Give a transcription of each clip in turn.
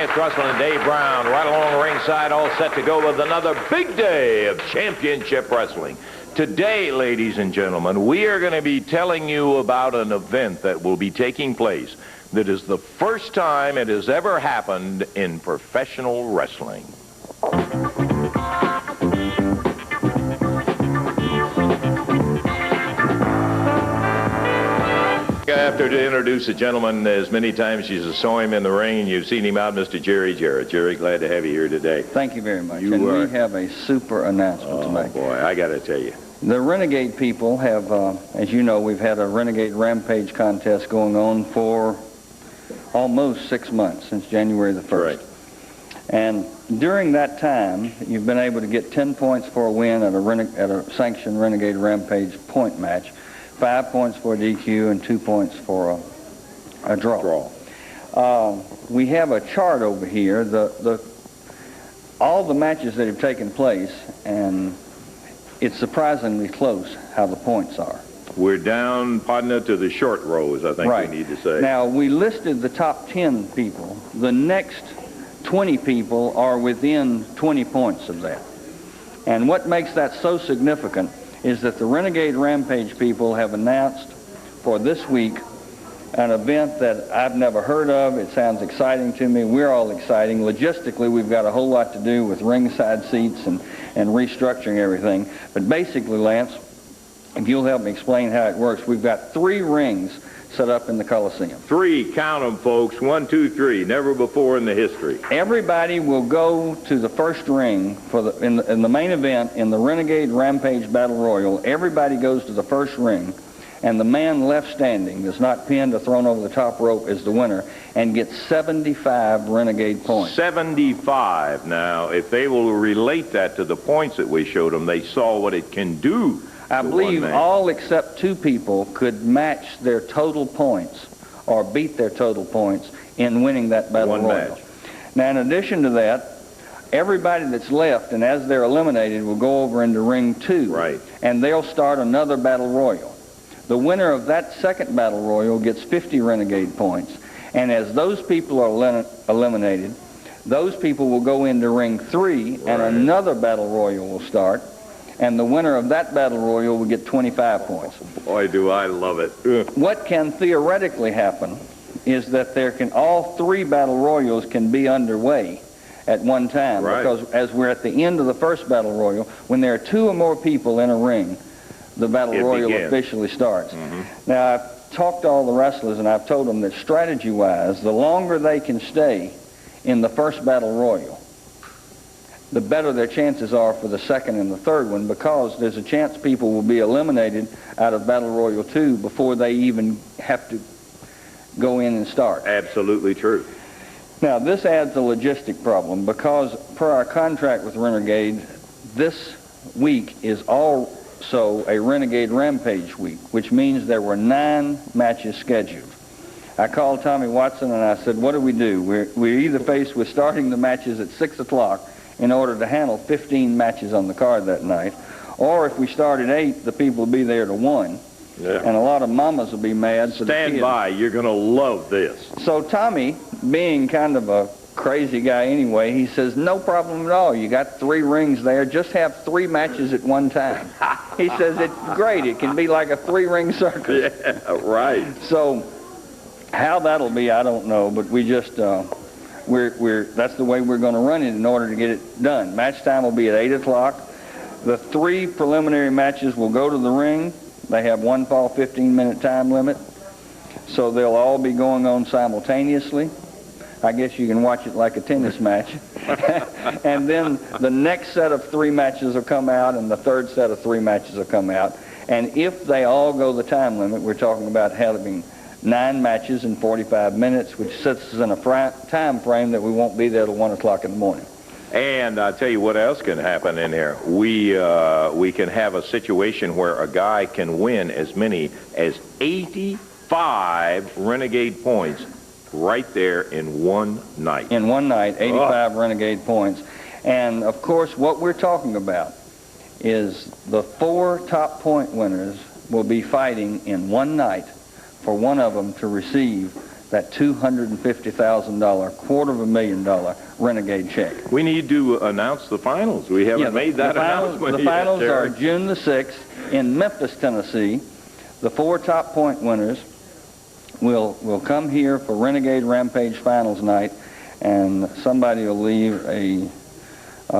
Impact Wrestling and Dave Brown right along ringside, all set to go with another big day of championship wrestling. Today, ladies and gentlemen, we are going to be telling you about an event that will be taking place that is the first time it has ever happened in professional wrestling. I have to introduce a gentleman as many times as you saw him in the ring and you've seen him out, Mr. Jerry Jarrett. Jerry, glad to have you here today. Thank you very much. And we have a super announcement to make. Oh, boy, I got to tell you. The Renegade people have, as you know, we've had a Renegade Rampage contest going on for almost 6 months, since January the 1st. Right. And during that time, you've been able to get 10 points for a win at a sanctioned Renegade Rampage point match, 5 points for a DQ, and 2 points for a draw. We have a chart over here, all the matches that have taken place, and it's surprisingly close how the points are. We're down, partner, to the short rows, I think we need to say. Now, we listed the top 10 people. The next 20 people are within 20 points of that. And what makes that so significant is that the Renegade Rampage people have announced for this week an event that I've never heard of. It sounds exciting to me. We're all exciting. Logistically, we've got a whole lot to do with ringside seats and restructuring everything. But basically, Lance, if you'll help me explain how it works, we've got 3 rings set up in the Coliseum. 3, count them, folks. 1, 2, 3. Never before in the history. Everybody will go to the first ring for in the main event in the Renegade Rampage Battle Royal. Everybody goes to the first ring, and the man left standing that's not pinned or thrown over the top rope is the winner and gets 75 Renegade points. 75. Now, if they will relate that to the points that we showed them, they saw what it can do. I believe all except 2 people could match their total points or beat their total points in winning that Battle Royal. Match. Now, in addition to that, everybody that's left, and as they're eliminated, will go over into Ring 2. Right. And they'll start another Battle Royal. The winner of that second Battle Royal gets 50 Renegade points. And as those people are eliminated, those people will go into Ring 3, and another Battle Royal will start. And the winner of that Battle Royal will get 25 points. Boy, do I love it. What can theoretically happen is that all 3 Battle Royals can be underway at one time. Right. Because as we're at the end of the first Battle Royal, when there are 2 or more people in a ring, the Battle Royal officially starts. Now, I've talked to all the wrestlers, and I've told them that strategy-wise, the longer they can stay in the first Battle Royal, the better their chances are for the second and the third one, because there's a chance people will be eliminated out of Battle Royal 2 before they even have to go in and start. Absolutely true. Now, this adds a logistic problem, because per our contract with Renegade, this week is also a Renegade Rampage week, which means there were 9 matches scheduled. I called Tommy Watson and I said, what do we do? We're either faced with starting the matches at 6 o'clock in order to handle 15 matches on the card that night, or if we start at 8, the people will be there to 1. Yeah. And a lot of mamas will be mad. Stand by. You're going to love this. So Tommy, being kind of a crazy guy anyway, he says, no problem at all. You got 3 rings there. Just have 3 matches at one time. He says, it's great. It can be like a 3-ring circus. Yeah, right. So how that'll be, I don't know, but we just... that's the way we're going to run it in order to get it done. Match time will be at 8 o'clock. The 3 preliminary matches will go to the ring. They have one fall 15-minute time limit. So they'll all be going on simultaneously. I guess you can watch it like a tennis match. And then the next set of 3 matches will come out, and the third set of 3 matches will come out. And if they all go the time limit, we're talking about having 9 matches in 45 minutes, which sets us in a time frame that we won't be there till 1 o'clock in the morning. And I'll tell you what else can happen in here. We can have a situation where a guy can win as many as 85 Renegade points right there in one night. In one night, 85 Renegade points. And, of course, what we're talking about is the 4 top point winners will be fighting in one night for one of them to receive that $250,000, $250,000 Renegade check. We need to announce the finals. We haven't made that announcement The yet, finals Jerry. are June the 6th in Memphis, Tennessee. The 4 top point winners will come here for Renegade Rampage Finals night, and somebody will leave a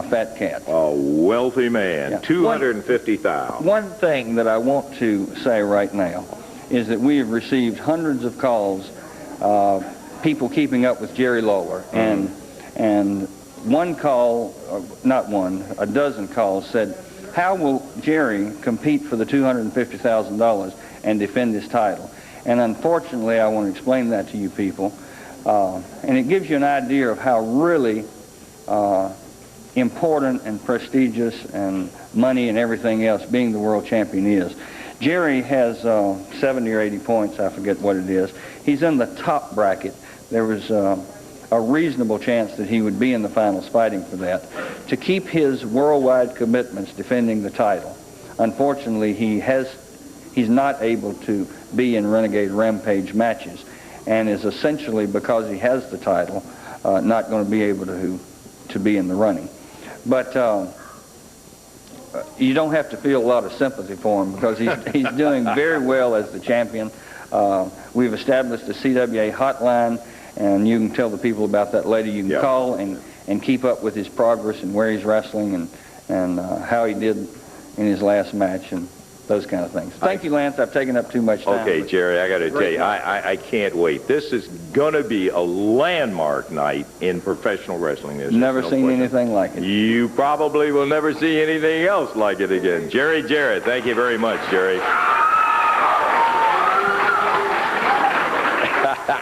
fat cat. A wealthy man, Yeah. $250,000. One thing that I want to say right now is that we have received hundreds of calls, people keeping up with Jerry Lawler, and one call, not one, a dozen calls said, how will Jerry compete for the $250,000 and defend his title? And unfortunately, I want to explain that to you people, and it gives you an idea of how really important and prestigious and money and everything else being the world champion is. Jerry has 70 or 80 points, I forget what it is. He's in the top bracket. There was a reasonable chance that he would be in the finals fighting for that. To keep his worldwide commitments defending the title, unfortunately he's not able to be in Renegade Rampage matches, and is essentially, because he has the title, not going to be able to be in the running. But you don't have to feel a lot of sympathy for him, because he's doing very well as the champion. We've established a CWA hotline, and you can tell the people about that later. You can call and keep up with his progress and where he's wrestling and how he did in his last match and those kind of things. Thank you, Lance. I've taken up too much time. Okay, Jerry, I got to tell you, I can't wait. This is going to be a landmark night in professional wrestling. Never seen anything like it. You probably will never see anything else like it again. Jerry Jarrett, thank you very much, Jerry.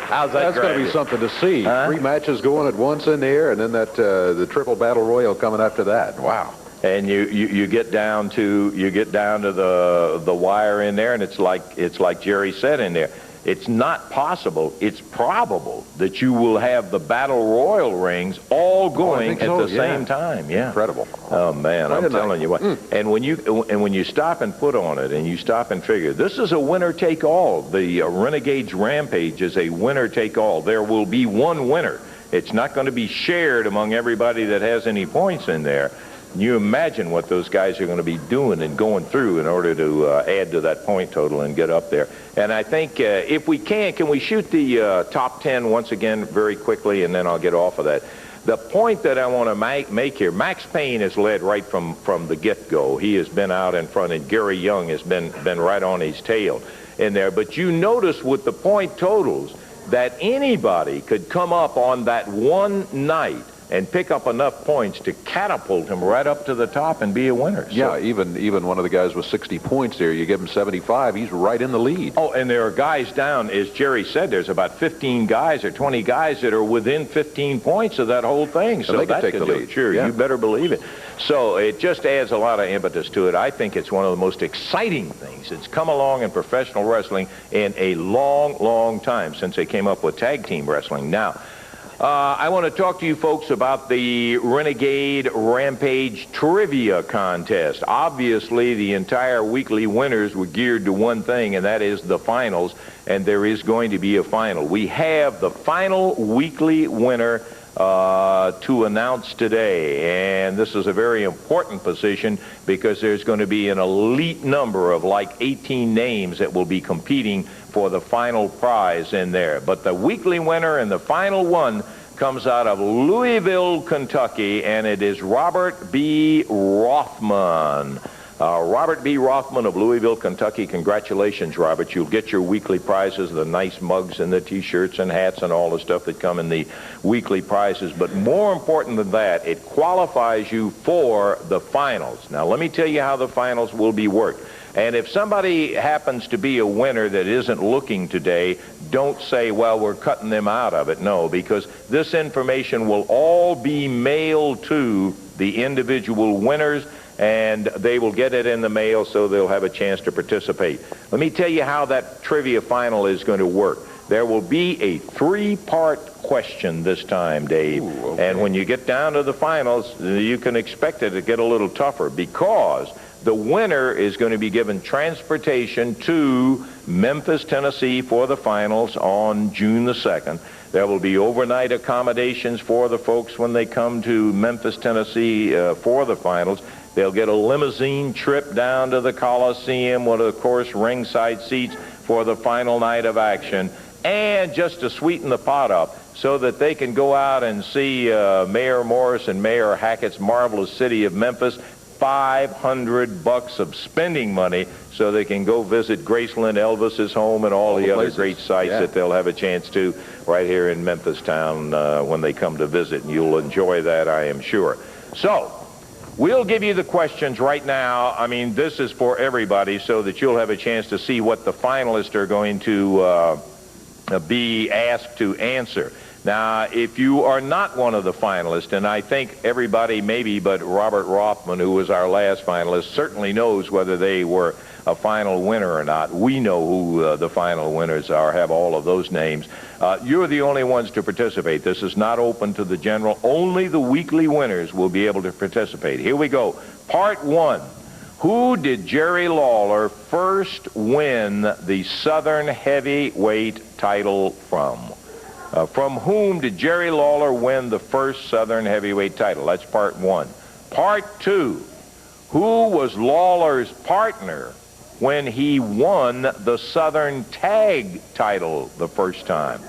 How's that? That's going to be something to see. Huh? 3 matches going at once in the air, and then that the triple battle royal coming after that. Wow. And you get down to the wire in there, and it's like Jerry said in there. It's not possible. It's probable that you will have the battle royal rings all going at the same time. Yeah. Incredible. Oh man, I'm telling you what. And when you stop and put on it, and you stop and figure, this is a winner take all. The Renegades Rampage is a winner take all. There will be one winner. It's not going to be shared among everybody that has any points in there. You imagine what those guys are going to be doing and going through in order to add to that point total and get up there. And I think if we can we shoot the top 10 once again very quickly, and then I'll get off of that. The point that I want to make here, Max Payne has led right from the get-go. He has been out in front, and Gary Young has been right on his tail in there. But you notice with the point totals that anybody could come up on that one night and pick up enough points to catapult him right up to the top and be a winner. So, yeah, even one of the guys with 60 points there, you give him 75, he's right in the lead. Oh, and there are guys down, as Jerry said, there's about 15 guys or 20 guys that are within 15 points of that whole thing. So they can that take the could lead. Sure, you better believe it. So it just adds a lot of impetus to it. I think it's one of the most exciting things that's come along in professional wrestling in a long, long time since they came up with tag team wrestling. Now, I want to talk to you folks about the Renegade Rampage Trivia Contest. Obviously, the entire weekly winners were geared to one thing, and that is the finals, and there is going to be a final. We have the final weekly winner to announce today, and this is a very important position because there's going to be an elite number of like 18 names that will be competing for the final prize in there. But the weekly winner and the final one comes out of Louisville, Kentucky, and it is Robert B. Rothman. Robert B. Rothman of Louisville, Kentucky. Congratulations, Robert. You'll get your weekly prizes, the nice mugs and the T-shirts and hats and all the stuff that come in the weekly prizes. But more important than that, it qualifies you for the finals. Now, let me tell you how the finals will be worked. And if somebody happens to be a winner that isn't looking today, don't say, well, we're cutting them out of it. No, because this information will all be mailed to the individual winners, and they will get it in the mail, so they'll have a chance to participate. Let me tell you how that trivia final is going to work. There will be a 3-part question this time, Dave. Ooh, okay. And when you get down to the finals, you can expect it to get a little tougher, because The winner is going to be given transportation to Memphis, Tennessee for the finals on June the 2nd. There will be overnight accommodations for the folks when they come to Memphis, Tennessee for the finals. They'll get a limousine trip down to the Coliseum with, of course, ringside seats for the final night of action. And just to sweeten the pot up, so that they can go out and see Mayor Morris and Mayor Hackett's marvelous city of Memphis, $500 of spending money so they can go visit Graceland Elvis's home and all the other great sites that they'll have a chance to right here in Memphis town when they come to visit. And you'll enjoy that, I am sure. So, we'll give you the questions right now. I mean, this is for everybody so that you'll have a chance to see what the finalists are going to be asked to answer. Now, if you are not one of the finalists, and I think everybody maybe but Robert Rothman, who was our last finalist, certainly knows whether they were a final winner or not. We know who the final winners are, have all of those names. You're the only ones to participate. This is not open to the general. Only the weekly winners will be able to participate. Here we go. Part 1. Who did Jerry Lawler first win the Southern Heavyweight title from? From whom did Jerry Lawler win the first Southern Heavyweight title? That's part 1. Part 2. Who was Lawler's partner when he won the Southern Tag title the first time?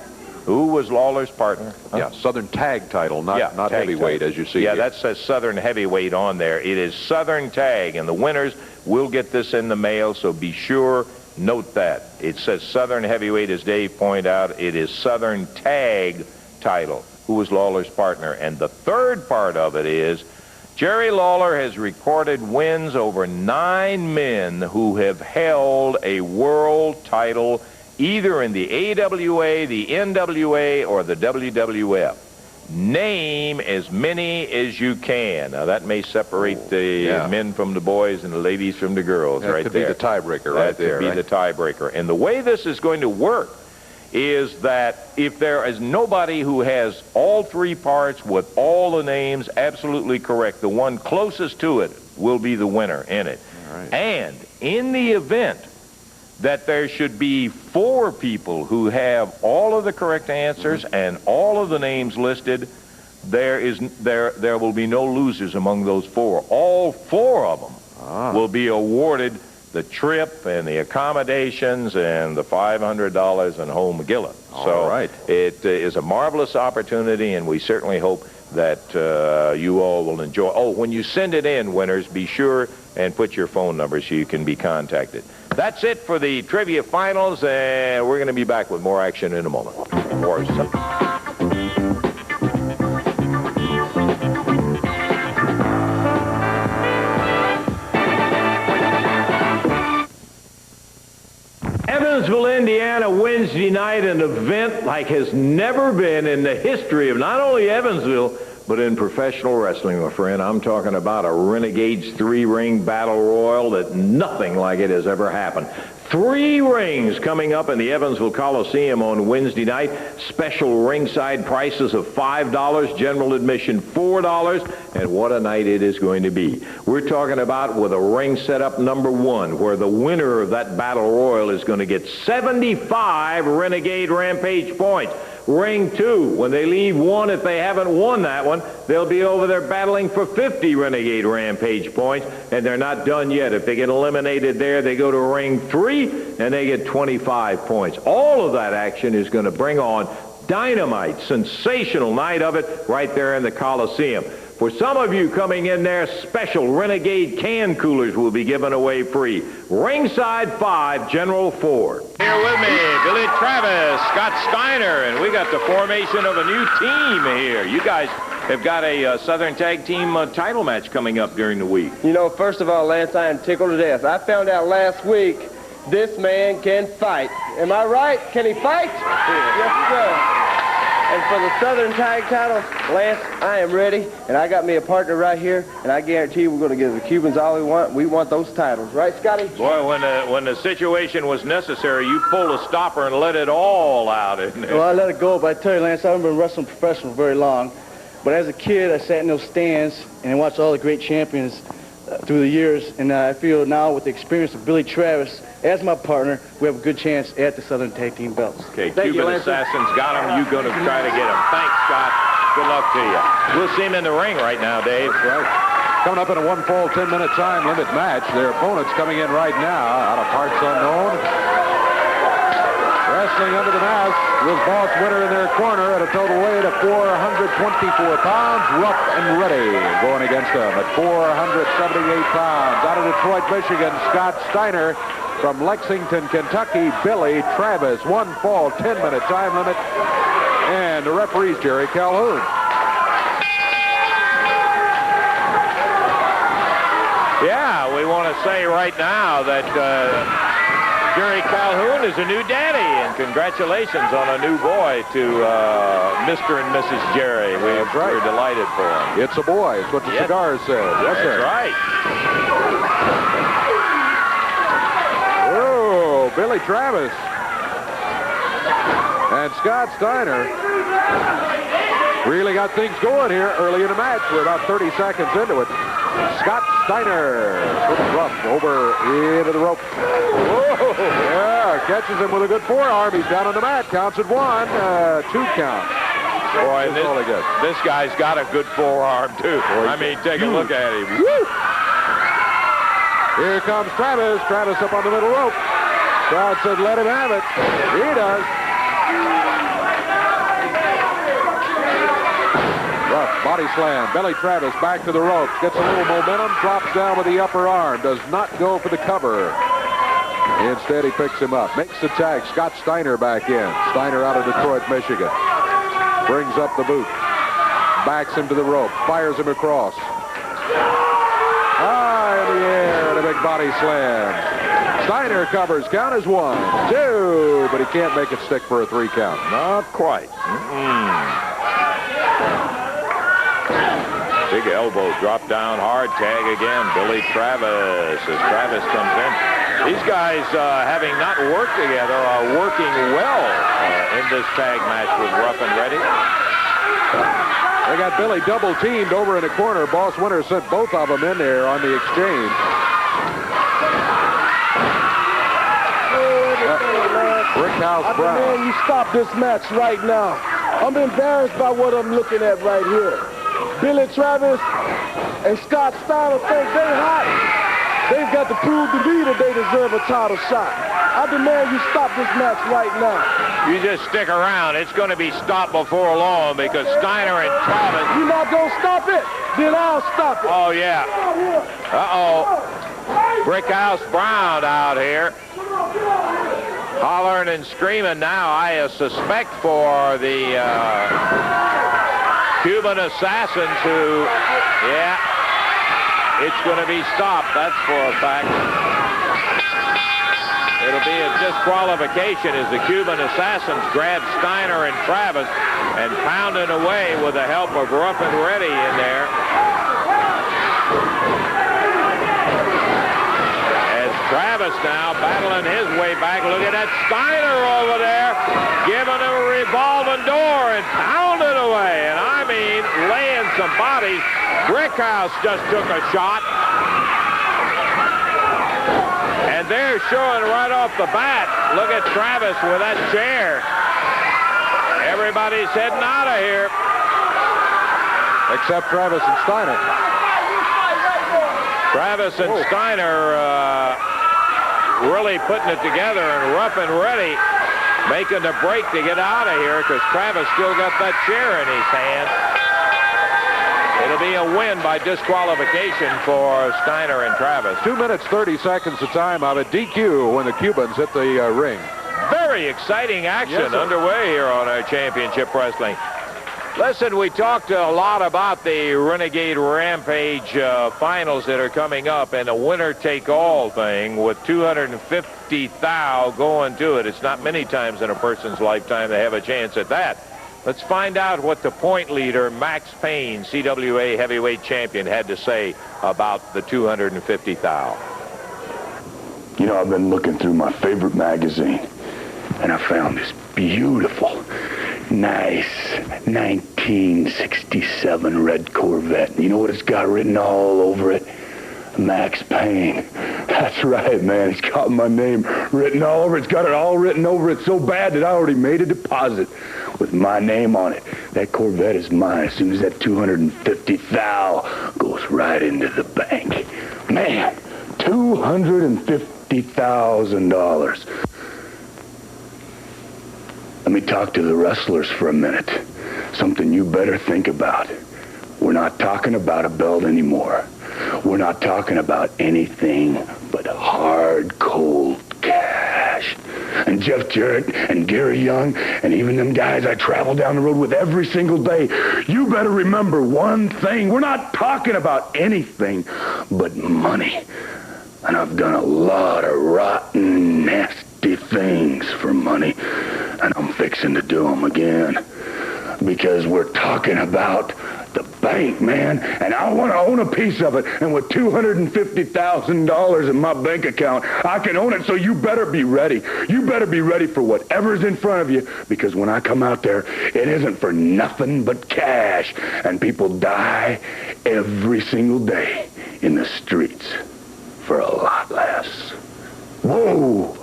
Who was Lawler's partner? Yeah, Southern Tag title, not heavyweight, as you see. Yeah, here. that says Southern Heavyweight on there. It is Southern Tag, and the winners will get this in the mail, so be sure, note that. It says Southern Heavyweight, as Dave pointed out. It is Southern Tag title. Who was Lawler's partner? And the third part of it is Jerry Lawler has recorded wins over 9 men who have held a world title either in the AWA, the NWA, or the WWF. Name as many as you can. Now, that may separate the men from the boys and the ladies from the girls right there. That could be the tiebreaker right there. That could be the tiebreaker. And the way this is going to work is that if there is nobody who has all 3 parts with all the names absolutely correct, the one closest to it will be the winner in it. All right. And in the event that there should be 4 people who have all of the correct answers and all of the names listed, there will be no losers among those 4. All 4 of them will be awarded the trip and the accommodations and the $500 in home Magilla. All right. It is a marvelous opportunity, and we certainly hope that you all will enjoy. Oh, when you send it in, winners, be sure and put your phone number so you can be contacted. That's it for the trivia finals, and we're going to be back with more action in a moment. Or something. Evansville, Indiana, Wednesday night, an event like has never been in the history of not only Evansville, but in professional wrestling, my friend. I'm talking about a Renegades 3-ring battle royal that nothing like it has ever happened. 3 rings coming up in the Evansville Coliseum on Wednesday night. Special ringside prices of $5, general admission $4, and what a night it is going to be. We're talking about with a ring setup number 1, where the winner of that battle royal is going to get 75 Renegade Rampage points. Ring 2, when they leave 1, if they haven't won that one, they'll be over there battling for 50 Renegade Rampage points, and they're not done yet. If they get eliminated there, they go to Ring 3, and they get 25 points. All of that action is going to bring on dynamite, sensational night of it right there in the Coliseum. For some of you coming in there, special Renegade can coolers will be given away free. Ringside 5, General 4. Here with me, Billy Travis, Scott Steiner, and we got the formation of a new team here. You guys have got a Southern Tag Team title match coming up during the week. You know, first of all, Lance, I am tickled to death. I found out last week this man can fight. Am I right? Can he fight? Yes, sir. And for the Southern Tag title, Lance, I am ready, and I got me a partner right here, and I guarantee you we're going to give the Cubans all we want. We want those titles. Right, Scotty? Boy, when the situation was necessary, you pulled a stopper and let it all out. Well, I let it go, but I tell you, Lance, I haven't been wrestling professional very long. But as a kid, I sat in those stands and watched all the great champions through the years, and I feel now with the experience of Billy Travis as my partner, we have a good chance at the Southern Tag Team belts. Okay, Cuban Assassin's got him. You're going to try to get him. Thanks, Scott. Good luck to you. We'll see him in the ring right now, Dave. That's right. Coming up in a 1-fall, 10-minute time limit match. Their opponents coming in right now out of parts unknown. Wrestling under the mask was Boss Winter in their corner at a total weight of 424 pounds. Rough and Ready going against them at 478 pounds. Out of Detroit, Michigan, Scott Steiner. From Lexington, Kentucky, Billy Travis. 1-fall, 10-minute time limit. And the referee's Jerry Calhoun. Yeah, we want to say right now that Jerry Calhoun is a new daddy, and congratulations on a new boy to Mr. and Mrs. Jerry. We're delighted for him. It's a boy. It's what the cigars said. Yes, sir. That's right. Oh, Billy Travis and Scott Steiner really got things going here early in the match. We're about 30 seconds into it. Scott Steiner puts Rough over into the rope. Whoa, yeah, catches him with a good forearm. He's down on the mat. Counts at 1, 2 count. Boy, this guy's got a good forearm, too. I mean, take a look at him. Woo! Here comes Travis. Travis up on the middle rope. Crowd said, let him have it. He does. Rough body slam. Billy Travis back to the ropes. Gets a little momentum. Drops down with the upper arm. Does not go for the cover. Instead, he picks him up. Makes the tag. Scott Steiner back in. Steiner out of Detroit, Michigan. Brings up the boot. Backs him to the rope. Fires him across. High in the air. And a big body slam. Steiner covers. Count is 1, 2. But he can't make it stick for a 3 count. Not quite. Big elbow, drop down, hard tag again. Billy Travis as Travis comes in. These guys, having not worked together, are working well in this tag match with Rough and Ready. They got Billy double teamed over in the corner. Boss Winter sent both of them in there on the exchange. Brickhouse Brown. I demand you stop this match right now. I'm embarrassed by what I'm looking at right here. Billy Travis and Scott Steiner think they hot. They've got to prove to me that they deserve a title shot. I demand you stop this match right now. You just stick around. It's going to be stopped before long because Steiner and Travis... You're not going to stop it? Then I'll stop it. Oh, yeah. Uh-oh. Brickhouse Brown out here. Hollering and screaming now, I suspect, for the Cuban Assassins who, it's going to be stopped. That's for a fact. It'll be a disqualification as the Cuban Assassins grab Steiner and Travis and pounding away with the help of Rough and Ready in there. Travis now battling his way back. Look at that Steiner over there giving him a revolving door and pounding away. And I mean, laying some bodies. Brickhouse just took a shot. And they're showing right off the bat. Look at Travis with that chair. Everybody's heading out of here. Except Travis and Steiner. Travis and Steiner really putting it together, and Rough and Ready making the break to get out of here because Travis still got that chair in his hand. It'll be a win by disqualification for Steiner and Travis. 2 minutes, 30 seconds of time out of DQ when the Cubans hit the ring. Very exciting action underway here on our Championship Wrestling. Listen, we talked a lot about the Renegade Rampage finals that are coming up and a winner-take-all thing with 250 thou going to it. It's not many times in a person's lifetime they have a chance at that. Let's find out what the point leader, Max Payne, CWA heavyweight champion, had to say about the 250 thou. You know, I've been looking through my favorite magazine, and I found this beautiful, nice 1967 red Corvette. You know what it's got written all over it? Max Payne. That's right, man. It's got my name written all over. It's got it all written over it so bad that I already made a deposit with my name on it. That Corvette is mine as soon as that 250 thou goes right into the bank. Man, $250,000. Let me talk to the wrestlers for a minute. Something you better think about. We're not talking about a belt anymore. We're not talking about anything but hard, cold cash. And Jeff Jarrett and Gary Young and even them guys I travel down the road with every single day, you better remember one thing. We're not talking about anything but money. And I've done a lot of rotten, nasty things for money. And I'm fixing to do them again. Because we're talking about the bank, man, and I want to own a piece of it. And with $250,000 in my bank account, I can own it, so you better be ready. You better be ready for whatever's in front of you, because when I come out there, it isn't for nothing but cash. And people die every single day in the streets for a lot less. Whoa!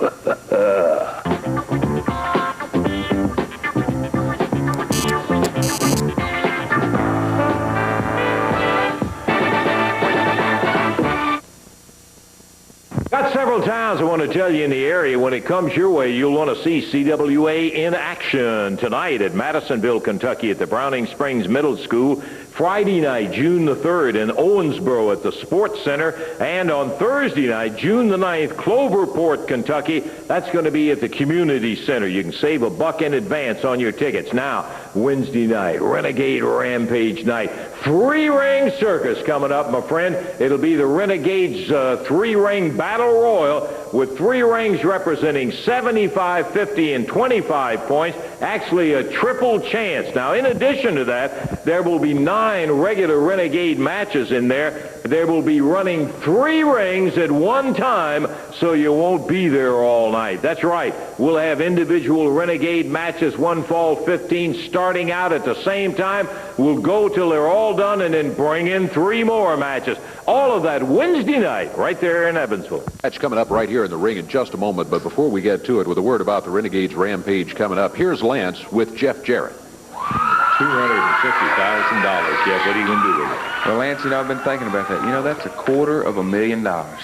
Got several towns I want to tell you in the area. When it comes your way, you'll want to see CWA in action tonight at Madisonville, Kentucky at the Browning Springs Middle School. Friday night, June the 3rd in Owensboro at the Sports Center. And on Thursday night, June the 9th, Cloverport, Kentucky. That's going to be at the Community Center. You can save $1 in advance on your tickets. Now, Wednesday night, Renegade Rampage night. Three-ring circus coming up, my friend. It'll be the Renegades three-ring battle royal with 3 rings representing 75, 50, and 25 points. Actually, a triple chance. Now, in addition to that, there will be 9 regular Renegade matches in there. There will be running 3 rings at one time, so you won't be there all night. That's right. We'll have individual Renegade matches, 1 fall 15, starting out at the same time. We'll go till they're all done and then bring in 3 more matches. All of that Wednesday night right there in Evansville. Match coming up right here in the ring in just a moment, but before we get to it, with a word about the Renegades Rampage coming up, here's Lance with Jeff Jarrett. $250,000. Jeff, what are you going to do with it? Well, Lance, you know, I've been thinking about that. You know, that's $250,000.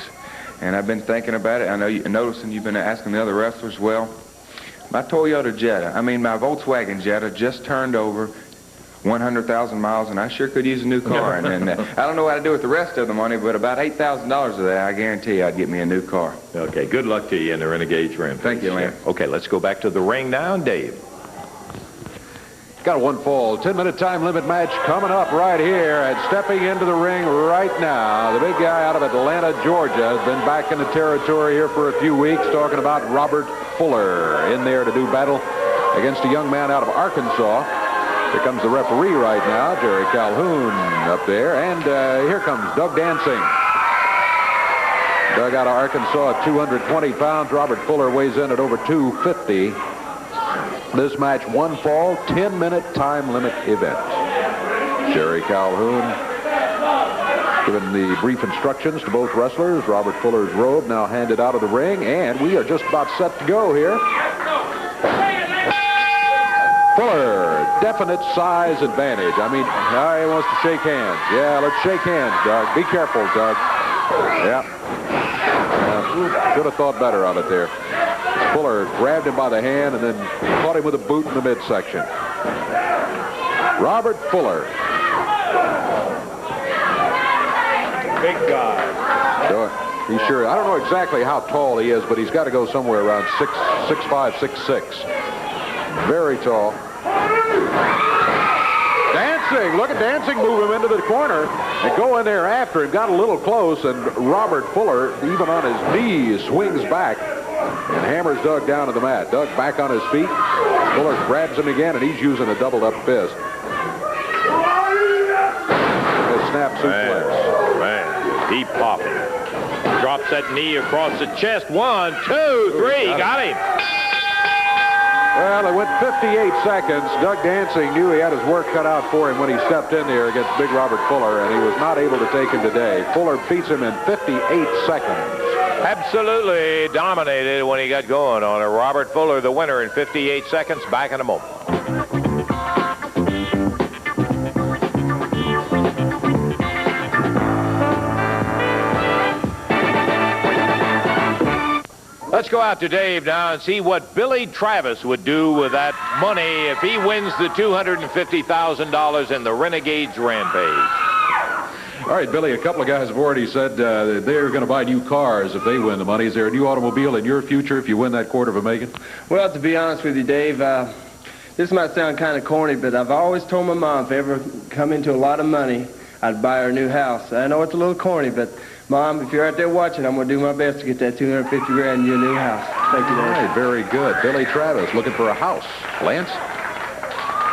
And I've been thinking about it. I know you're noticing you've been asking the other wrestlers. Well, my Toyota Jetta, my Volkswagen Jetta just turned over 100,000 miles, and I sure could use a new car. And I don't know how to do with the rest of the money, but about $8,000 of that, I guarantee you I'd get me a new car. Okay, good luck to you in the Renegades Rampage. Thank you, Lance. Okay, let's go back to the ring now, Dave. Got a 1 fall, 10-minute time limit match coming up right here, and stepping into the ring right now, the big guy out of Atlanta, Georgia, has been back in the territory here for a few weeks, talking about Robert Fuller in there to do battle against a young man out of Arkansas. Here comes the referee right now, Jerry Calhoun up there, and here comes Doug Dancing. Doug out of Arkansas at 220 pounds. Robert Fuller weighs in at over 250. This match, 1 fall, 10-minute time limit event. Jerry Calhoun giving the brief instructions to both wrestlers. Robert Fuller's robe now handed out of the ring, and we are just about set to go here. Fuller, definite size advantage. Now he wants to shake hands. Yeah, let's shake hands, Doug. Be careful, Doug. Yeah. Should have thought better of it there. Fuller grabbed him by the hand and then caught him with a boot in the midsection. Robert Fuller. Big guy. So he's sure. I don't know exactly how tall he is, but he's got to go somewhere around 6'5", 6'6". Very tall. Dancing. Look at Dancing move him into the corner and go in there after him. Got a little close, and Robert Fuller, even on his knees, swings back and hammers Doug down to the mat. Doug back on his feet. Fuller grabs him again, and he's using a doubled-up fist. A snap suplex. Man, he popping. Drops that knee across the chest. 1, 2, 3. Got him. Well, it went 58 seconds. Doug Dancing knew he had his work cut out for him when he stepped in there against Big Robert Fuller, and he was not able to take him today. Fuller beats him in 58 seconds. Absolutely dominated when he got going on it. Robert Fuller, the winner in 58 seconds. Back in a moment. Let's go out to Dave now and see what Billy Travis would do with that money if he wins the $250,000 in the Renegades Rampage. All right, Billy, a couple of guys have already said they're going to buy new cars if they win the money. Is there a new automobile in your future if you win that $250,000? Well, to be honest with you, Dave, this might sound kind of corny, but I've always told my mom if I ever come into a lot of money, I'd buy her a new house. I know it's a little corny, but Mom, if you're out there watching, I'm going to do my best to get that $250,000 in your new house. Thank you, Dave. All right, very good. Billy Travis looking for a house. Lance?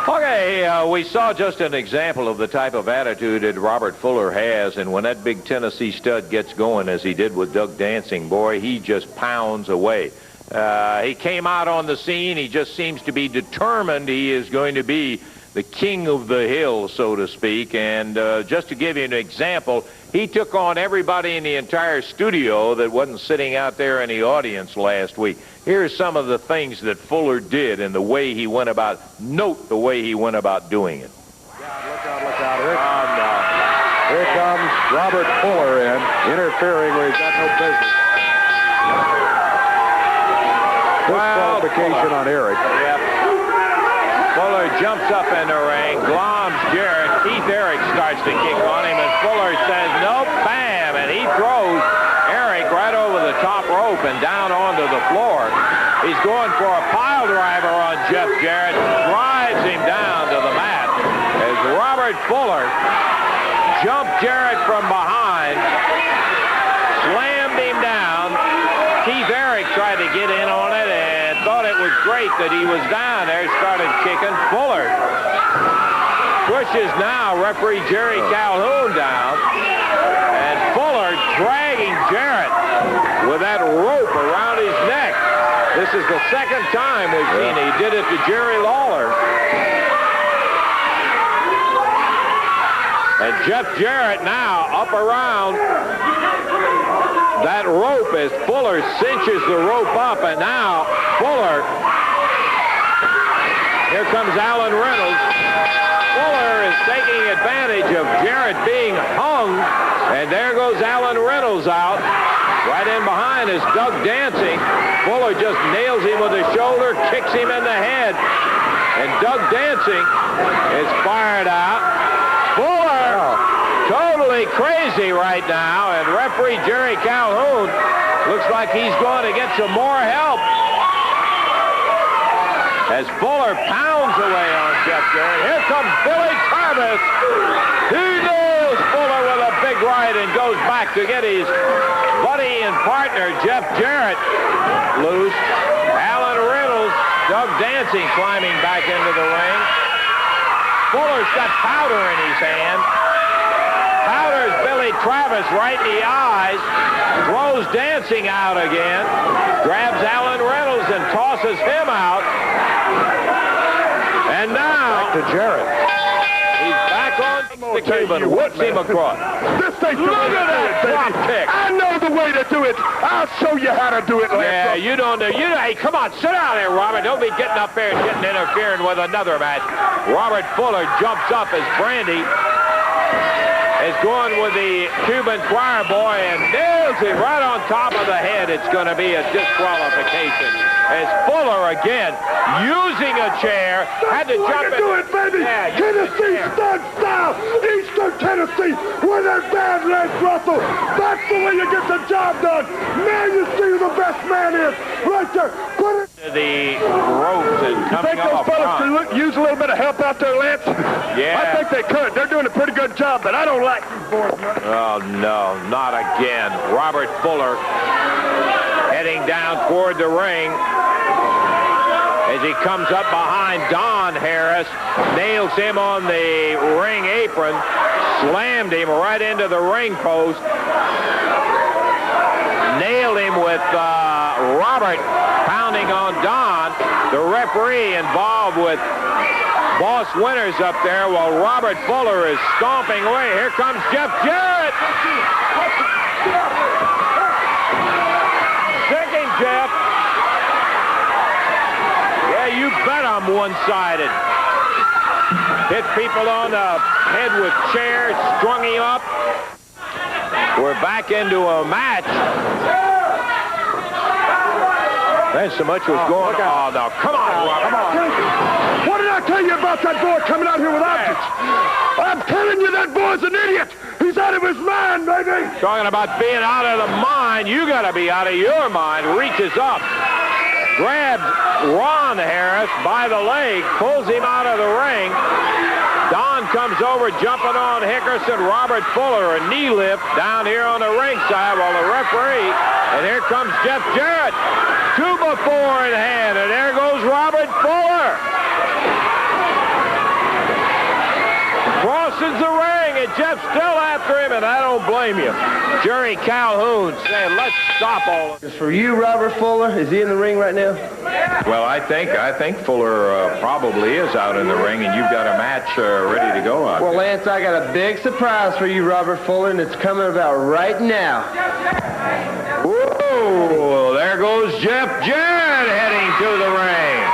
Okay, we saw just an example of the type of attitude that Robert Fuller has, and when that big Tennessee stud gets going, as he did with Doug Dancing, boy, he just pounds away. He came out on the scene. He just seems to be determined he is going to be the king of the hill, so to speak. And just to give you an example, he took on everybody in the entire studio that wasn't sitting out there in the audience last week. Here's some of the things that Fuller did and the way he went about, note the way he went about doing it. Look out, look out. Here comes Robert Fuller in, interfering where he's got no business. Disqualification on Eric. Yep. Fuller jumps up in the ring, gloms Jarrett. Keith Eric starts to kick on him, and Fuller says, nope, bam, and he throws Eric right over the top rope and down onto the floor. He's going for a pile driver on Jeff Jarrett, drives him down to the mat as Robert Fuller jumped Jarrett from behind, slammed him down. Keith Eric tried to get in on it and thought it was great that he was down there, started kicking. Fuller pushes now referee Jerry Calhoun down, and Fuller dragging Jarrett with that rope around his neck. This is the second time we've seen he did it to Jerry Lawler. And Jeff Jarrett now up around that rope as Fuller cinches the rope up, and now Fuller, here comes Alan Reynolds. Fuller is taking advantage of Jarrett being hung, and there goes Alan Reynolds out. Right in behind is Doug Dancing. Fuller just nails him with his shoulder, kicks him in the head, and Doug Dancing is fired out. Fuller totally crazy right now, and referee Jerry Calhoun looks like he's going to get some more help as Fuller pounds away on Jeff Jarrett. Here comes Billy Travis. He nails Fuller with a big right and goes back to get his buddy and partner Jeff Jarrett loose. Alan Reynolds, Doug Dancing climbing back into the ring. Fuller's got powder in his hand. Powders Billy Travis right in the eyes, throws Dancing out again, grabs Alan Reynolds and tosses him out. And now, back to Jarrett. He's back on the Cuban, whips him across. This ain't the way Look to at do that it, baby. drop kick. I know the way to do it. I'll show you how to do it, Lance. Yeah, you don't know. Hey, come on, sit down there, Robert. Don't be getting up there and interfering with another match. Robert Fuller jumps up as Brandy is going with the Cuban choir boy and nails him right on top of the head. It's going to be a disqualification. As Fuller again, using a chair, had to jump in. Do it, baby. Yeah, Tennessee stud style. Eastern Tennessee with that bad Lance Russell. That's the way you get the job done. Now you see who the best man is. Right there. Put it. The ropes and coming up Those fellas could use a little bit of help out there, Lance? Yeah. I think they could. They're doing a pretty good job, but I don't like these boys. Oh, no, not again. Robert Fuller heading down toward the ring as he comes up behind Don Harris, nails him on the ring apron, slammed him right into the ring post. nailed him with Robert pounding on Don. The referee involved with Boss Winters up there while Robert Fuller is stomping away. Here comes Jeff Jarrett. Second, Jeff. Yeah, you bet I'm one-sided. Hit people on the head with chairs, strung him up. We're back into a match. There's so much was going on. Oh, no, come on, Robert. Come on. What did I tell you about that boy coming out here with objects? I'm telling you, that boy's an idiot. He's out of his mind, baby. Talking about being out of the mind, you got to be out of your mind. Reaches up, grabs Ron Harris by the leg, pulls him out of the ring. Don comes over, jumping on Hickerson. Robert Fuller, a knee lift down here on the ringside while the referee, and here comes Jeff Jarrett. 2-4 in hand, and there goes Robert Fuller. Crosses the ring, and Jeff's still after him, and I don't blame you. Jerry Calhoun saying, let's stop all of this. For you, Robert Fuller, is he in the ring right now? Well, I think Fuller probably is out in the ring, and you've got a match ready to go out. Well, Lance, I got a big surprise for you, Robert Fuller, and it's coming about right now. Whoa, there goes Jeff Jarrett heading to the ring.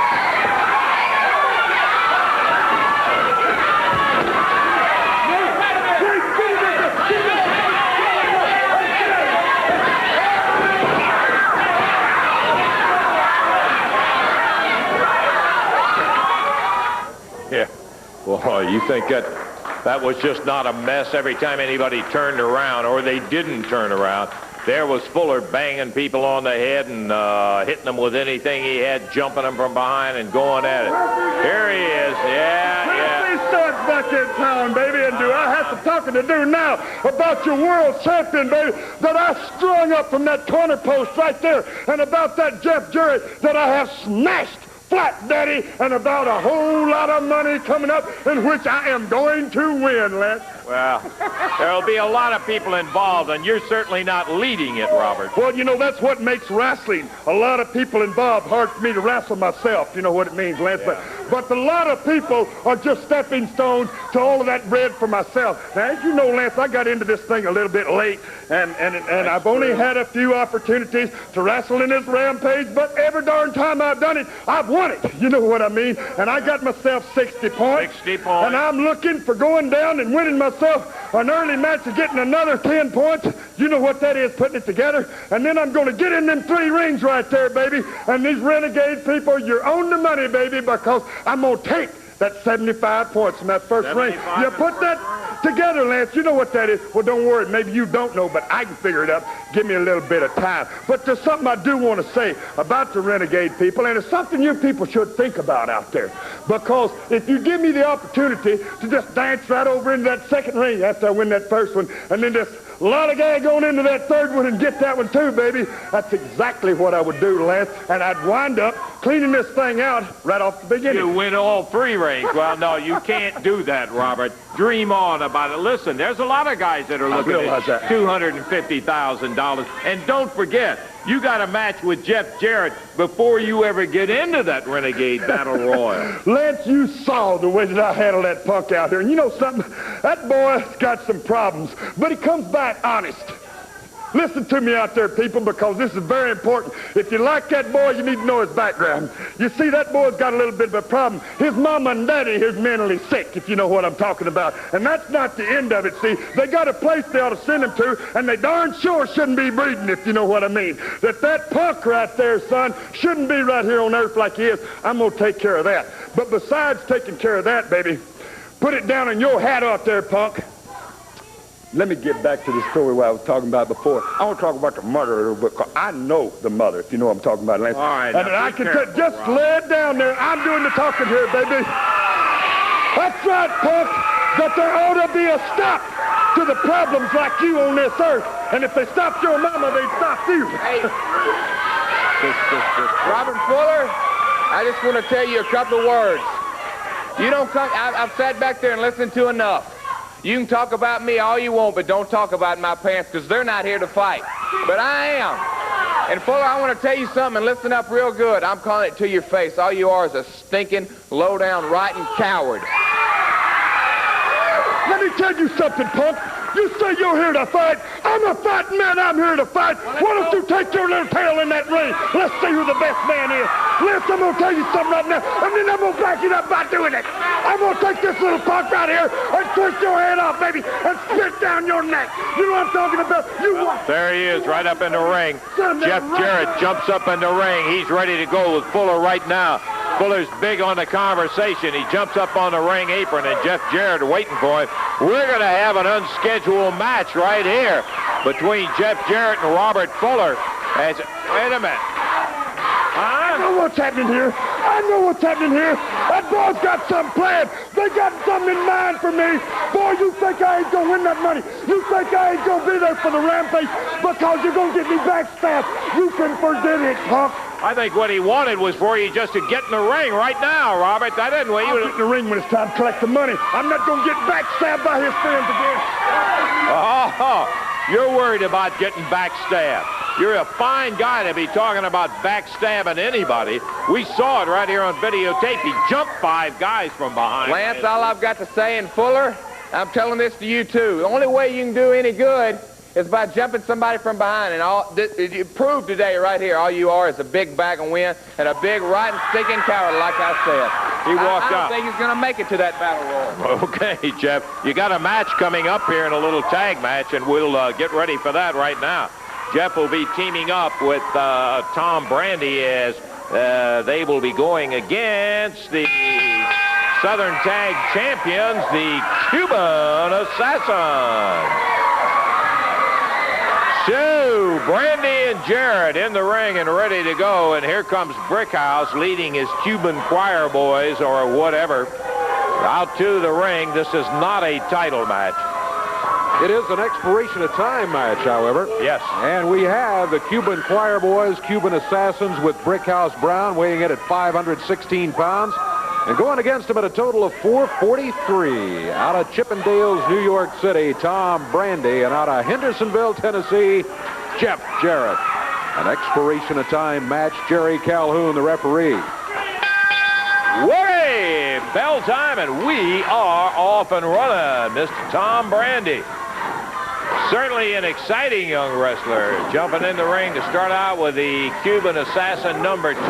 Yeah, well, you think that was just not a mess every time anybody turned around, or they didn't turn around. There was Fuller banging people on the head and hitting them with anything he had, jumping them from behind and going at it. Here he is, yeah. These studs back in town, baby, and do I have some talking to do now about your world champion, baby, that I strung up from that corner post right there, and about that Jeff Jarrett that I have smashed flat, Daddy, and about a whole lot of money coming up in which I am going to win, Lance. Well, there'll be a lot of people involved, and you're certainly not leading it, Robert. Well, you know, that's what makes wrestling. A lot of people involved. Hard for me to wrestle myself. You know what it means, Lance. Yeah. But a lot of people are just stepping stones to all of that bread for myself. Now, as you know, Lance, I got into this thing a little bit late, and I've only had a few opportunities to wrestle in this rampage, but every darn time I've done it, I've won it. You know what I mean? And I got myself 60 points. 60 points. And I'm looking for going down and winning myself an early match and getting another 10 points. You know what that is, putting it together. And then I'm going to get in them 3 rings right there, baby. And these renegade people, you're on the money, baby, because I'm going to take that 75 points from that first ring. You put that together, Lance. You know what that is. Well, don't worry. Maybe you don't know, but I can figure it out. Give me a little bit of time. But there's something I do want to say about the renegade people, and it's something you people should think about out there. Because if you give me the opportunity to just dance right over into that second ring after I win that first one, and then just a lot of guys going into that third one and get that one too, baby, that's exactly what I would do, Lance. And I'd wind up cleaning this thing out right off the beginning. You win all 3 rings. Well, no, you can't do that, Robert. Dream on about it. Listen, there's a lot of guys that are looking at $250,000. And don't forget, you got a match with Jeff Jarrett before you ever get into that Renegade Battle Royal. Lance, you saw the way that I handled that punk out here. And you know something? That boy's got some problems, but he comes back honest. Listen to me out there, people, because this is very important. If you like that boy, you need to know his background. You see, that boy's got a little bit of a problem. His mama and daddy is mentally sick, if you know what I'm talking about. And that's not the end of it, see. They got a place they ought to send him to, and they darn sure shouldn't be breeding, if you know what I mean. That punk right there, son, shouldn't be right here on earth like he is. I'm going to take care of that. But besides taking care of that, baby, put it down in your hat out there, punk. Let me get back to the story what I was talking about before. I want to talk about the mother a little bit, because I know the mother, if you know what I'm talking about, Lance. All right, and I can just lay it down there. I'm doing the talking here, baby. That's right, punk, that there ought to be a stop to the problems like you on this earth. And if they stopped your mama, they'd stop you. Hey, Robert Fuller, I just want to tell you a couple of words. You don't come, I've sat back there and listened to enough. You can talk about me all you want, but don't talk about my parents, because they're not here to fight. But I am. And Fuller, I want to tell you something, and listen up real good. I'm calling it to your face. All you are is a stinking, low-down, rotten coward. Let me tell you something, punk. You say you're here to fight. I'm a fighting man. I'm here to fight. Why don't you take your little tail in that ring? Let's see who the best man is. Listen, I'm going to tell you something right now, and then I'm going to back it up by doing it. I'm going to take this little punk right here and twist your head off, baby, and spit down your neck. You know what I'm talking about? There he is, right up in the ring. Jeff Jarrett jumps up in the ring. He's ready to go with Fuller right now. Fuller's big on the conversation. He jumps up on the ring apron, and Jeff Jarrett waiting for him. We're going to have an unscheduled match right here between Jeff Jarrett and Robert Fuller. Wait a minute. I know what's happening here. I know what's happening here. That boy's got something planned. They got something in mind for me. Boy, you think I ain't going to win that money. You think I ain't going to be there for the rampage because you're going to get me backstabbed. You can forget it, punk. I think what he wanted was for you just to get in the ring right now, Robert. That didn't wait. I'll get in the ring when it's time to collect the money. I'm not going to get backstabbed by his friends again. Oh, you're worried about getting backstabbed. You're a fine guy to be talking about backstabbing anybody. We saw it right here on videotape. He jumped 5 guys from behind. Lance, all I've got to say, and Fuller, I'm telling this to you, too. The only way you can do any good is by jumping somebody from behind. And you proved today right here, all you are is a big bag of wind and a big, rotten, stinking coward, like I said. He walked I don't up. think he's going to make it to that battle royal. Okay, Jeff. You got a match coming up here in a little tag match, and we'll get ready for that right now. Jeff will be teaming up with Tom Brandy as they will be going against the Southern Tag Champions, the Cuban Assassins. So, Brandy and Jarrett in the ring and ready to go, and here comes Brickhouse leading his Cuban choir boys or whatever out to the ring. This is not a title match. It is an expiration of time match, however. Yes. And we have the Cuban choir boys, Cuban Assassins, with Brickhouse Brown weighing in at 516 pounds. And going against him at a total of 443. Out of Chippendales, New York City, Tom Brandy. And out of Hendersonville, Tennessee, Jeff Jarrett. An expiration of time match. Jerry Calhoun, the referee. Way! Bell time, and we are off and running. Mr. Tom Brandy. Certainly an exciting young wrestler. Jumping in the ring to start out with the Cuban Assassin number 2.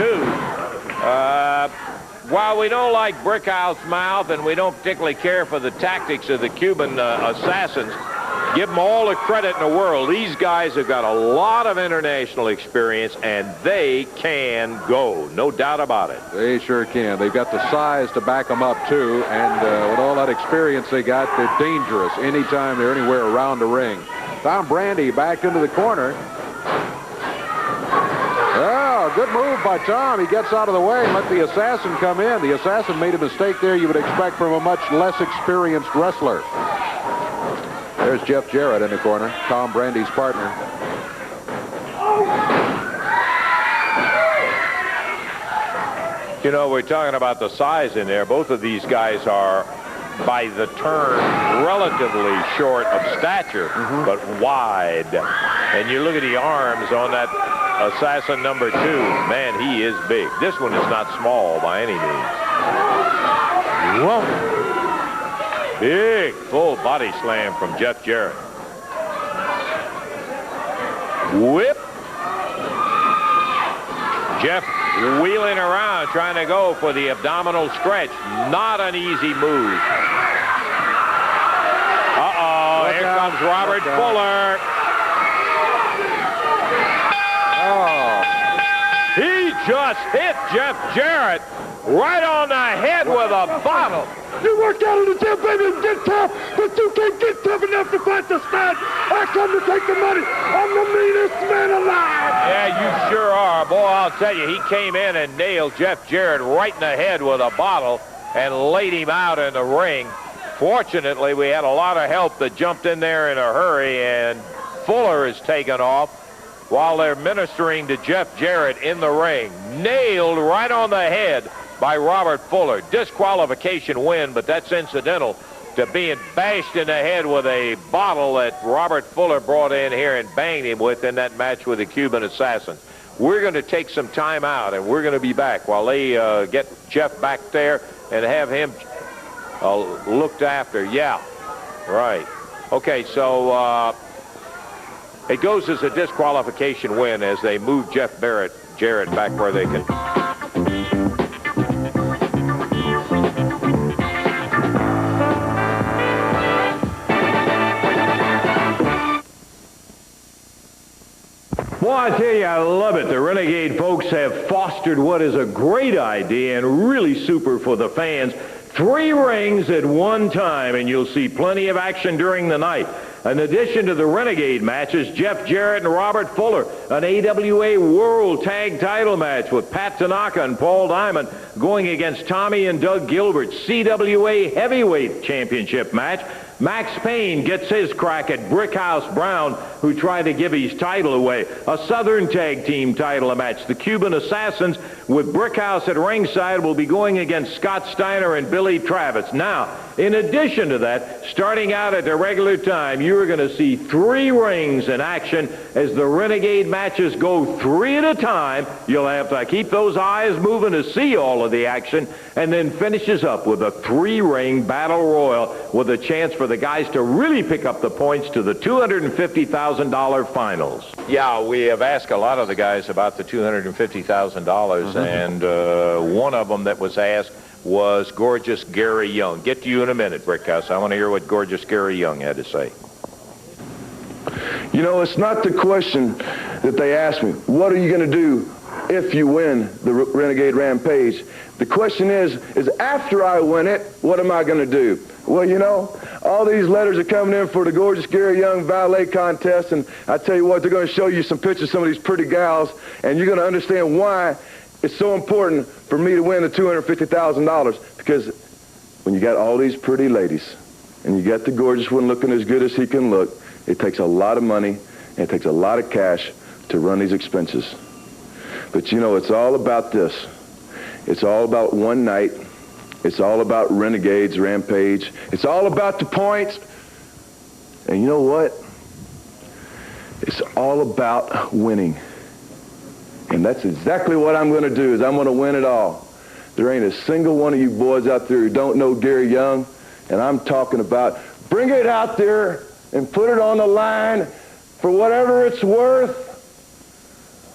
While we don't like Brickhouse's mouth and we don't particularly care for the tactics of the Cuban Assassins, give them all the credit in the world. These guys have got a lot of international experience, and they can go. No doubt about it. They sure can. They've got the size to back them up, too. And with all that experience they got, they're dangerous anytime they're anywhere around the ring. Tom Brandy backed into the corner. Oh, good move by Tom. He gets out of the way and let the Assassin come in. The Assassin made a mistake there you would expect from a much less experienced wrestler. There's Jeff Jarrett in the corner, Tom Brandy's partner. You know, we're talking about the size in there. Both of these guys are, by the term, relatively short of stature, but wide. And you look at the arms on that Assassin number 2. Man, he is big. This one is not small by any means. Whoa. Big, full body slam from Jeff Jarrett. Whip. Jeff wheeling around, trying to go for the abdominal stretch. Not an easy move. Uh-oh, here comes Robert Fuller. Oh, he just hit Jeff Jarrett right on the head with a bottle. You work out in the gym, baby, and get tough, but you can't get tough enough to fight the snag. I come to take the money. I'm the meanest man alive. Yeah, you sure are. Boy, I'll tell you, he came in and nailed Jeff Jarrett right in the head with a bottle and laid him out in the ring. Fortunately, we had a lot of help that jumped in there in a hurry, and Fuller is taken off while they're ministering to Jeff Jarrett in the ring. Nailed right on the head by Robert Fuller. Disqualification win, but that's incidental to being bashed in the head with a bottle that Robert Fuller brought in here and banged him with in that match with the Cuban Assassin. We're going to take some time out, and we're going to be back while they get Jeff back there and have him looked after. Yeah, right. Okay, so it goes as a disqualification win as they move Jeff Jarrett back where they can. Well, I tell you, I love it. The Renegade folks have fostered what is a great idea and really super for the fans. 3 rings at one time, and you'll see plenty of action during the night. In addition to the Renegade matches, Jeff Jarrett and Robert Fuller, an AWA World Tag Title match with Pat Tanaka and Paul Diamond going against Tommy and Doug Gilbert, CWA Heavyweight Championship match. Max Payne gets his crack at Brickhouse Brown, who tried to give his title away. A Southern Tag Team title match. The Cuban Assassins with Brickhouse at ringside will be going against Scott Steiner and Billy Travis. Now, in addition to that, starting out at the regular time, you are going to see 3 rings in action as the Renegade matches go 3 at a time. You'll have to keep those eyes moving to see all of the action, and then finishes up with a 3-ring battle royal with a chance for the guys to really pick up the points to the $250,000 finals. Yeah, we have asked a lot of the guys about the $250,000, and one of them that was asked was Gorgeous Gary Young. Get to you in a minute, Brickhouse. I want to hear what Gorgeous Gary Young had to say. You know, it's not the question that they asked me, what are you going to do if you win the Renegade Rampage? The question is after I win it, what am I going to do? Well, you know, all these letters are coming in for the Gorgeous Gary Young Valet contest, and I tell you what, they're going to show you some pictures of some of these pretty gals, and you're going to understand why it's so important for me to win the $250,000, because when you got all these pretty ladies, and you got the gorgeous one looking as good as he can look, it takes a lot of money, and it takes a lot of cash to run these expenses. But you know, it's all about this. It's all about one night. It's all about Renegades Rampage. It's all about the points. And you know what? It's all about winning. And that's exactly what I'm going to do, is I'm going to win it all. There ain't a single one of you boys out there who don't know Gary Young, and I'm talking about bring it out there and put it on the line for whatever it's worth.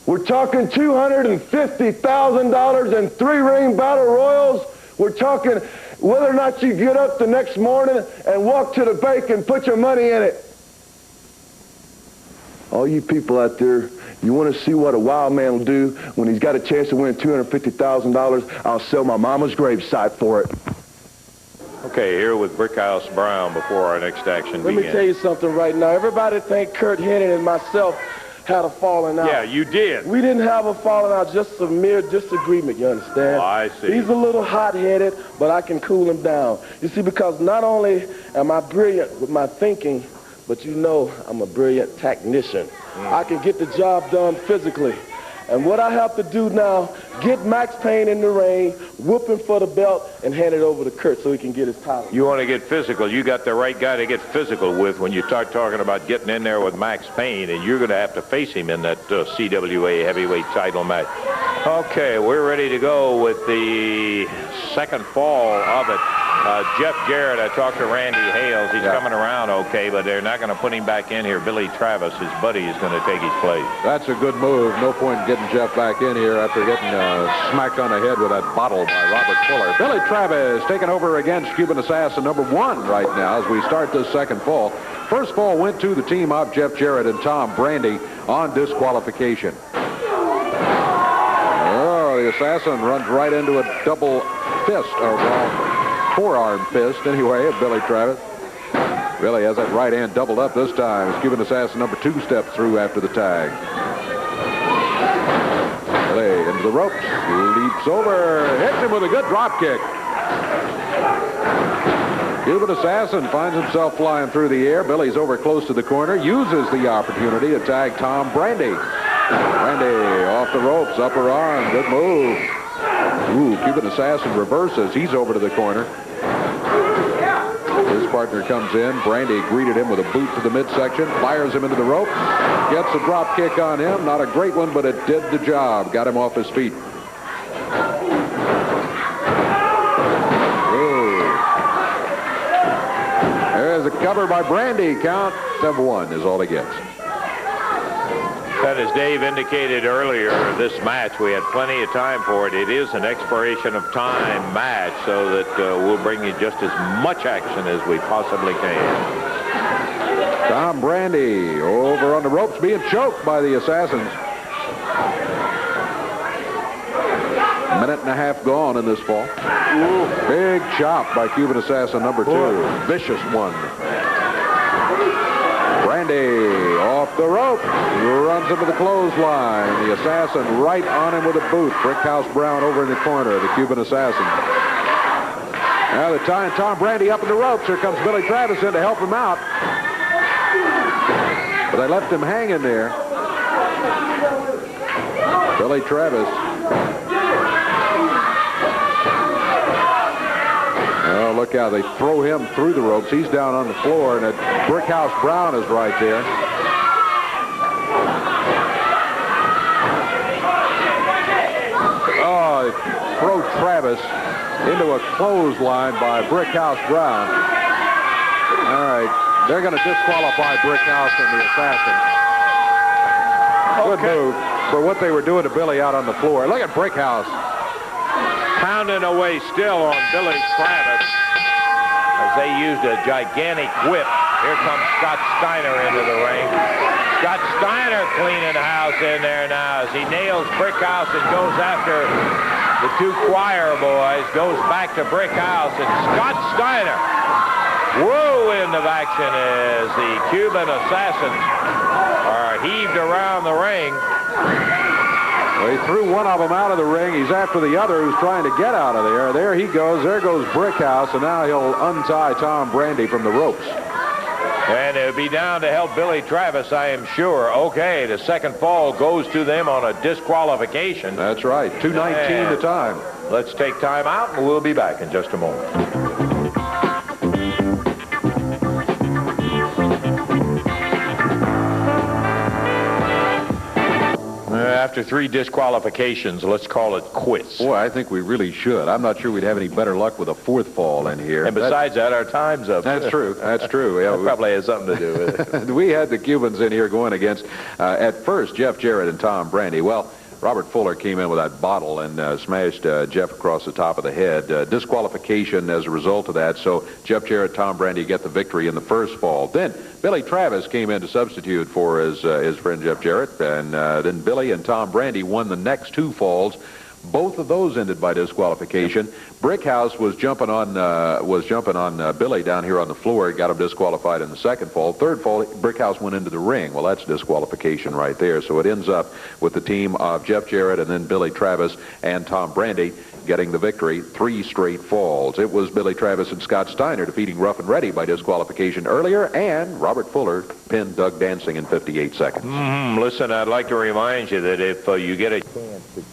We're talking $250,000 in 3-ring battle royals. We're talking whether or not you get up the next morning and walk to the bank and put your money in it. All you people out there, you want to see what a wild man will do when he's got a chance to win $250,000? I'll sell my mama's gravesite for it. Okay, here with Brickhouse Brown before our next action begins. Let me tell you something right now. Everybody think Kurt Hennig and myself had a falling out. Yeah, you did. We didn't have a falling out, just a mere disagreement, you understand? Oh, I see. He's a little hot-headed, but I can cool him down. You see, because not only am I brilliant with my thinking, but you know I'm a brilliant technician. I can get the job done physically. And what I have to do now, get Max Payne in the ring, whoop him for the belt, and hand it over to Kurt so he can get his title. You want to get physical. You got the right guy to get physical with when you start talking about getting in there with Max Payne, and you're going to have to face him in that CWA heavyweight title match. Okay, we're ready to go with the second fall of it. Jeff Jarrett, I talked to Randy Hales. He's coming around okay, but they're not going to put him back in here. Billy Travis, his buddy, is going to take his place. That's a good move. No point in getting Jeff back in here after getting smacked on the head with that bottle by Robert Fuller. Billy Travis taking over against Cuban Assassin #1 right now as we start this second fall. First fall went to the team of Jeff Jarrett and Tom Brandy on disqualification. Oh, the Assassin runs right into a double fist, or forearm fist anyway, of Billy Travis. Really has that right hand doubled up this time as Cuban Assassin #2 steps through after the tag. Billy into the ropes, leaps over, hits him with a good drop kick. Cuban Assassin finds himself flying through the air. Billy's over close to the corner, uses the opportunity to tag Tom Brandy. Brandy off the ropes, upper arm, good move. Ooh, Cuban Assassin reverses. He's over to the corner. His partner comes in. Brandy greeted him with a boot to the midsection, fires him into the rope, gets a drop kick on him. Not a great one, but it did the job. Got him off his feet. There's a cover by Brandy. Count 7-1 is all he gets. And as Dave indicated earlier, this match, we had plenty of time for it. It is an expiration of time match, so that we'll bring you just as much action as we possibly can. Tom Brandy over on the ropes, being choked by the Assassins. A minute and a half gone in this fall. Ooh, big chop by Cuban Assassin number 2. Vicious one. Brandy off the rope, runs into the clothesline. The Assassin right on him with a boot. Brickhouse Brown over in the corner, the Cuban Assassin. Now they're tying Tom Brandy up in the ropes. Here comes Billy Travis in to help him out. But they left him hanging there. Billy Travis. Oh, look how they throw him through the ropes. He's down on the floor, and Brickhouse Brown is right there. Oh, they throw Travis into a clothesline by Brickhouse Brown. All right, they're going to disqualify Brickhouse and the Assassin. Good move for what they were doing to Billy out on the floor. Look at Brickhouse. Pounding away still on Billy Travis as they used a gigantic whip. Here comes Scott Steiner into the ring. Scott Steiner cleaning house in there now as he nails Brickhouse and goes after the 2 choir boys. Goes back to Brickhouse, and Scott Steiner whirlwind of action as the Cuban Assassins are heaved around the ring. Well, he threw one of them out of the ring. He's after the other who's trying to get out of there. There he goes. There goes Brickhouse, and now he'll untie Tom Brandy from the ropes. And it'll be down to help Billy Travis, I am sure. Okay, the second fall goes to them on a disqualification. That's right. 2:19 the time. Let's take time out, and we'll be back in just a moment. After 3 disqualifications, let's call it quits. Boy, I think we really should. I'm not sure we'd have any better luck with a 4th fall in here. And besides that, our time's up. That's true. That's true. Yeah, that probably has something to do with it. We had the Cubans in here going against, at first, Jeff Jarrett and Tom Brandy. Well, Robert Fuller came in with that bottle and smashed Jeff across the top of the head. Disqualification as a result of that, so Jeff Jarrett, Tom Brandy get the victory in the first fall. Then Billy Travis came in to substitute for his friend Jeff Jarrett, and then Billy and Tom Brandy won the next 2 falls. Both of those ended by disqualification. Brickhouse was jumping on Billy down here on the floor. Got him disqualified in the second fall. Third fall, Brickhouse went into the ring. Well, that's disqualification right there. So it ends up with the team of Jeff Jarrett and then Billy Travis and Tom Brandy getting the victory. 3 straight falls. It was Billy Travis and Scott Steiner defeating Rough and Ready by disqualification earlier, and Robert Fuller pinned Doug Dancing in 58 seconds. Listen, I'd like to remind you that if you get a chance to